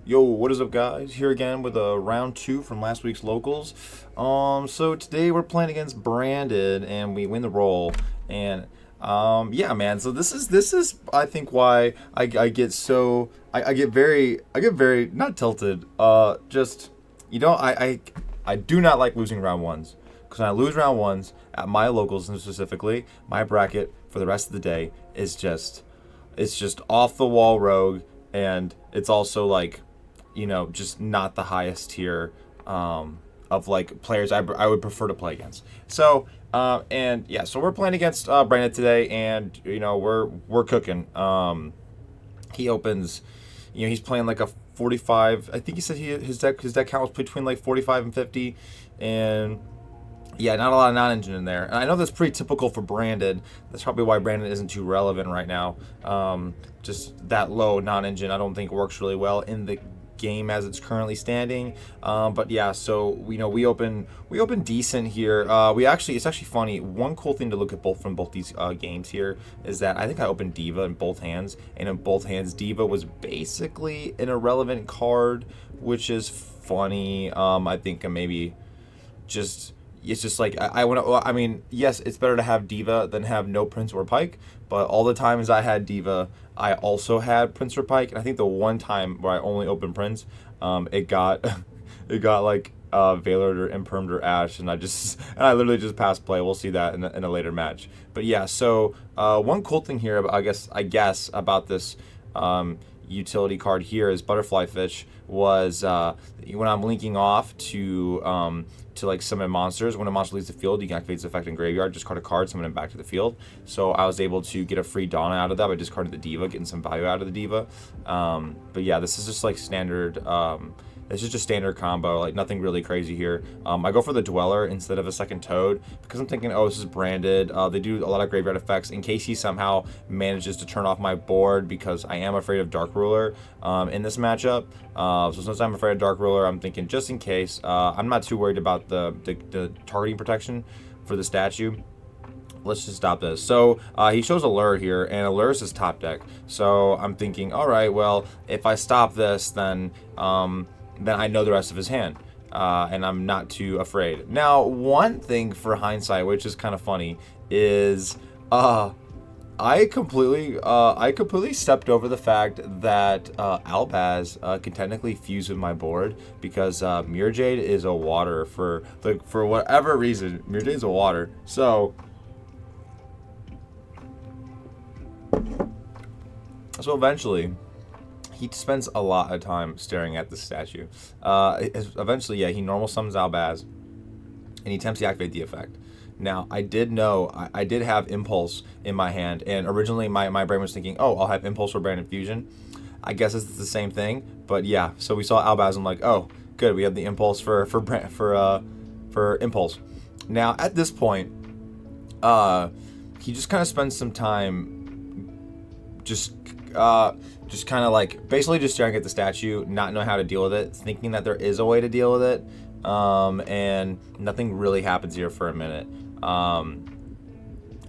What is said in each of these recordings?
Yo, what is up, guys? Here again with a round two from last week's locals. So today we're playing against Branded, and we win the roll. And yeah, man. So this is I think why I get so I get very not tilted. Just I do not like losing round ones because when I lose round ones at my locals and specifically my bracket for the rest of the day is just it's just off the wall rogue, and it's also like just not the highest tier of like players I would prefer to play against. So and yeah, so we're playing against Brandon today, and we're cooking. He opens, he's playing like a 45. I think he said his deck count was between like 45 and 50, and yeah, not a lot of non-engine in there. And I know that's pretty typical for Branded. That's probably why Branded isn't too relevant right now. Just that low non-engine I don't think works really well in the game as it's currently standing. But yeah, so we open decent here. It's actually funny. One cool thing to look at from both these games here is that I think I opened Diva in both hands, and in both hands Diva was basically an irrelevant card, which is funny. I think maybe just it's just like I want to. I mean, yes, it's better to have Diva than have no Prince or Pike. But all the times I had Diva, I also had Prince or Pike. And I think the one time where I only opened Prince, it got it got like Valor or Impermed or Ash, and I literally just passed play. We'll see that in a later match. But yeah, so one cool thing here, I guess about this utility card here is Butterfly Fish was when I'm linking off to like summon monsters. When a monster leaves the field, you can activate its effect in graveyard, discard a card, summon it back to the field. So I was able to get a free Donna out of that by discarding the Diva, getting some value out of the Diva. But yeah, this is just like standard. This is just standard combo, like nothing really crazy here. I go for the Dweller instead of a second Toad because I'm thinking, oh, this is Branded. They do a lot of graveyard effects in case he somehow manages to turn off my board, because I am afraid of Dark Ruler in this matchup. So since I'm afraid of Dark Ruler, I'm thinking just in case. I'm not too worried about the targeting protection for the statue. Let's just stop this. So he shows Allure here, and Allure is his top deck. So I'm thinking, all right, well, if I stop this, then I know the rest of his hand, and I'm not too afraid. Now, one thing for hindsight, which is kind of funny, is I completely stepped over the fact that Albaz can technically fuse with my board, because Mirjade is a water for whatever reason. Mirjade is a water, so eventually he spends a lot of time staring at the statue. Eventually, yeah, he normal summons Albaz, and he attempts to activate the effect. Now, I did know, I did have Impulse in my hand, and originally my brain was thinking, oh, I'll have Impulse for Branded Fusion. I guess it's the same thing, but yeah, so we saw Albaz, I'm like, oh, good, we have the Impulse for Impulse. Now, at this point, he just kind of spends some time just kind of like basically just staring at the statue, not knowing how to deal with it, thinking that there is a way to deal with it, and nothing really happens here for a minute.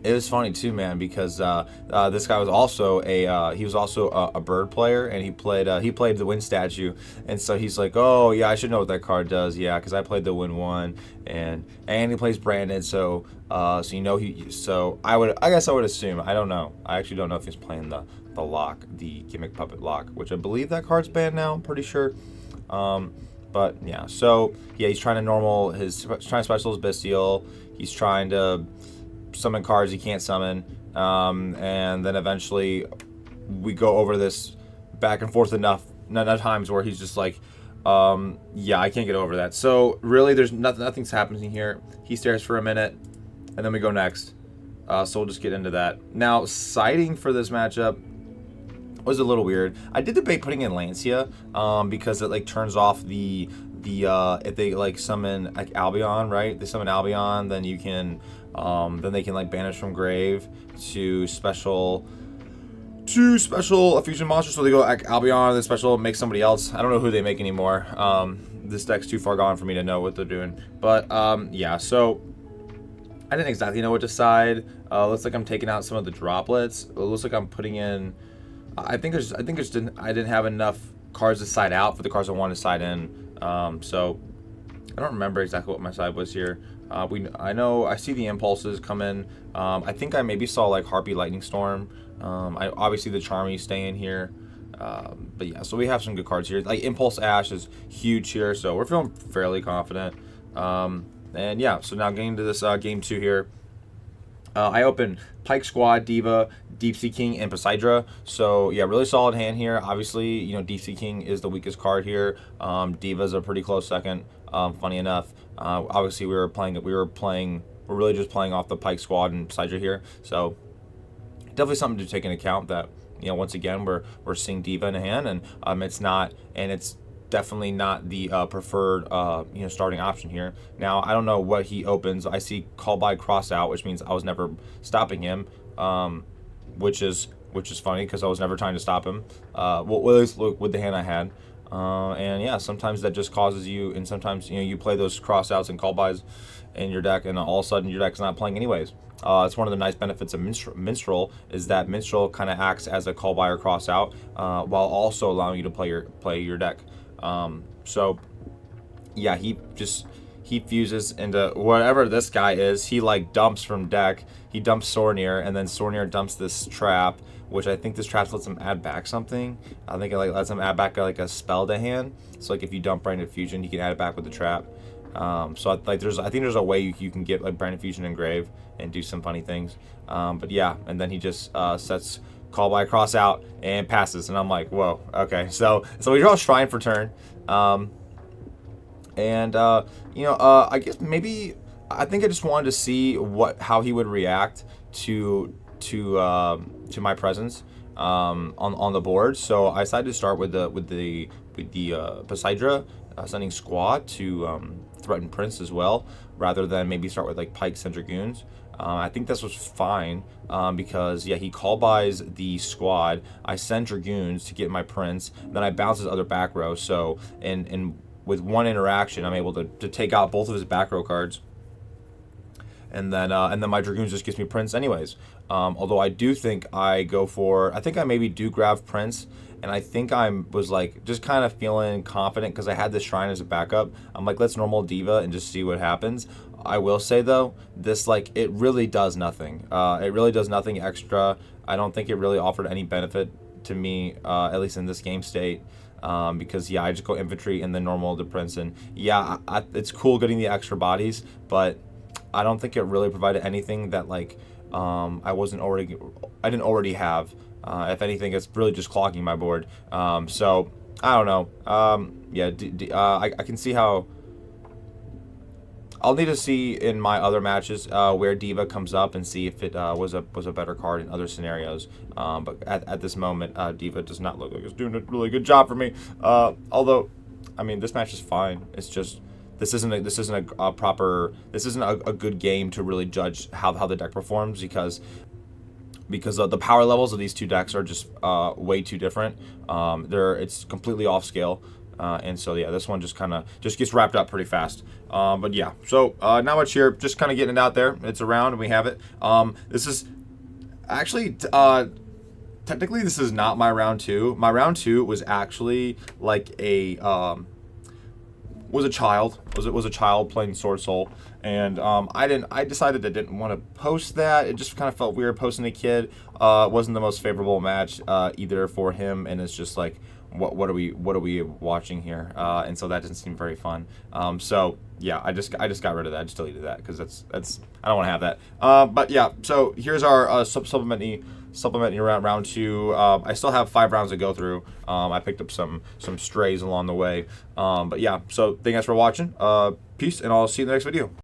It was funny too, man, because this guy was also a bird player, and he played the wind statue, and so he's like, oh yeah, I should know what that card does, yeah, because I played the wind one, and he plays Brandon, so I guess I would assume, I don't know, I actually don't know if he's playing the lock, the Gimmick Puppet lock, which I believe that card's banned now, I'm pretty sure. But yeah, so yeah, he's trying to special his Bestial. He's trying to summon cards he can't summon, and then eventually we go over this back and forth enough times where he's just like, yeah, I can't get over that. So really, there's nothing's happening here. He stares for a minute, and then we go next. So we'll just get into that. Now, siding for this matchup was a little weird. I did debate putting in Lancia, because it like turns off the if they like summon like Albion, right? They summon Albion, then you can then they can like banish from grave to special a fusion monster. So they go like Albion, then special make somebody else. I don't know who they make anymore. This deck's too far gone for me to know what they're doing. But yeah, so I didn't exactly know what to side. Looks like I'm taking out some of the droplets. It looks like I'm putting in. I didn't have enough cards to side out for the cards I want to side in. So I don't remember exactly what my side was here. I know I see the impulses come in. I think I maybe saw like Harpy Lightning Storm. I obviously the Charmy stay in here. But yeah, so we have some good cards here. Like Impulse Ash is huge here, so we're feeling fairly confident. And yeah, so now getting into this game 2 here. I open Pike Squad, Diva, Deep Sea King, and Poseidra. So yeah, really solid hand here. Obviously, you know, Deep Sea King is the weakest card here. Diva's a pretty close second. Funny enough, obviously we're really just playing off the Pike Squad and Poseidra here. So definitely something to take into account that, you know, once again we're seeing Diva in a hand, and it's definitely not the preferred you know, starting option here. Now I don't know what he opens. I see Call by Cross Out, which means I was never stopping him, which is funny because I was never trying to stop him. Well, at least look with the hand I had. And yeah, sometimes that just causes you, and sometimes, you know, you play those cross outs and call bys in your deck, and all of a sudden your deck's not playing anyways. It's one of the nice benefits of Minstrel is that Minstrel kind of acts as a call by or cross out, while also allowing you to play your deck. So yeah, he fuses into whatever this guy is. He like dumps from deck. He dumps Sornier, and then Sornier dumps this trap, which I think this trap lets him add back something. I think it like lets him add back like a spell to hand. So like if you dump Branded Fusion, he can add it back with the trap. So I think there's a way you can get like Branded Fusion engraved and do some funny things. But yeah, and then he just sets Call by Cross Out and passes, and I'm like, whoa, okay. So we draw Shrine for turn, and you know, I guess maybe I think I just wanted to see how he would react to my presence on the board. So I decided to start with the Poseidra sending Squad to threaten Prince as well, rather than maybe start with like Pikes and Dragoons. I think this was fine because yeah, he call buys the Squad. I send Dragoons to get my Prince. Then I bounce his other back row. So and with one interaction, I'm able to take out both of his back row cards. And then my Dragoons just gives me Prince anyways. Although I do think I think I maybe do grab Prince, and I think I was like just kind of feeling confident because I had this Shrine as a backup. I'm like, let's normal Diva and just see what happens. I will say though, this like it really does nothing. It really does nothing extra. I don't think it really offered any benefit to me, at least in this game state. Because yeah, I just go infantry and then normal the Prince, and yeah, it's cool getting the extra bodies, but I don't think it really provided anything that like I didn't already have. If anything, it's really just clogging my board. So I don't know. Yeah, I can see how. I'll need to see in my other matches where Diva comes up and see if it was a better card in other scenarios. But at this moment, Diva does not look like it's doing a really good job for me. Although, I mean, this match is fine. It's just this isn't a good game to really judge how the deck performs because the power levels of these two decks are just way too different. It's completely off scale. And so yeah, this one just gets wrapped up pretty fast. But yeah, so not much here, just kind of getting it out there. It's around and we have it. This is actually technically this is not my round 2. My round 2 was actually like a child playing Sword Soul, and I decided I didn't want to post that. It just kind of felt weird posting a kid. It wasn't the most favorable match either for him, and it's just like what are we watching here? And so that didn't seem very fun. So yeah, I just got rid of that. I just deleted that because that's I don't want to have that. But yeah, so here's our supplementing round 2. I still have 5 rounds to go through. I picked up some strays along the way. But yeah, so thank you guys for watching. Peace, and I'll see you in the next video.